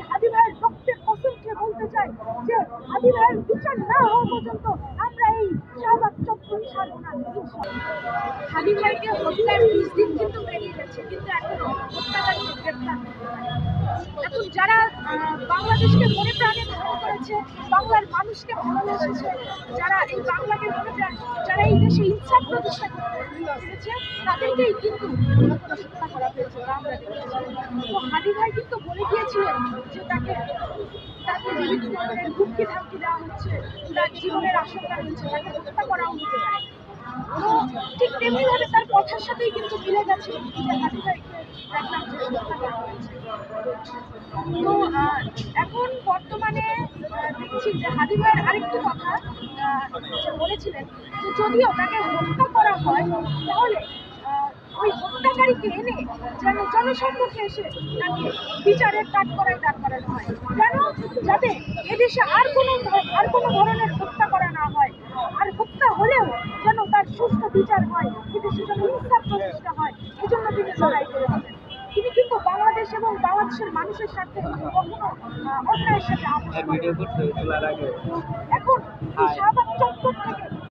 হাদি ভাইয়ের রক্তের কসম খেয়ে বলতে চাই যে হাদি ভাইয়ের বিচার না হওয়া পর্যন্ত আমরা এই শাহবাগ চত্বর ছাড়বো না। হাদি ভাইকে হত্যার 20 দিন কিন্তু পেরিয়ে গেছে, কিন্তু এখনো হত্যাকারীকে গ্রেপ্তার করতে পারেনি। এখন যারা বাংলাদেশকে মনে প্রাণে ধারণ করেছে, বাংলার মানুষকে ভালোবেসেছে, যারা এই বাংলাকে মনে প্রাণ, যারা এই দেশে ইনসাফ প্রতিষ্ঠা করতে পেরেছে, তাদেরকেই কিন্তু হত্যা করা হয়েছে। আমরা দেখেছি। তো হাদি ভাই কিন্তু বলে গিয়েছিলেন যে তাকে বিভিন্ন ধরনের হুমকি ধামকি দেওয়া হচ্ছে, তার জীবনের আশঙ্কা রয়েছে, তাকে হত্যা করাও হতে পারে। তো ঠিক তেমনি ভাবে তার কথার সাথেই কিন্তু মিলে গেছে যে হাদি ভাইকে দেখলাম যে হত্যা করা হয়েছে। তো এখন বর্তমানে দেখছি যে হাদি ভাইয়ের আরেকটি কথা যে বলেছিলেন যে যদিও তাকে হত্যা করা হয় তাহলে ওই হত্যাকারীকে এনে যেন জনসম্মুখে এসে তাকে বিচারের কাঠগড়ায় দাঁড় করানো হয়, কেন? যাতে এদেশে আর কোনো ধরনের হত্যা করা না হয়, আর হত্যা হলেও যেন তার সুষ্ঠু বিচার হয়, এদেশে যেন ইনসাফ প্রতিষ্ঠা হয়। এই জন্য তিনি লড়াই করেছিলেন। তিনি কিন্তু বাংলাদেশ এবং বাংলাদেশের মানুষের সাথে কখনো অন্যায়ের সাথে আপোষ করেন। এখন শাহবাগ চত্বর থেকে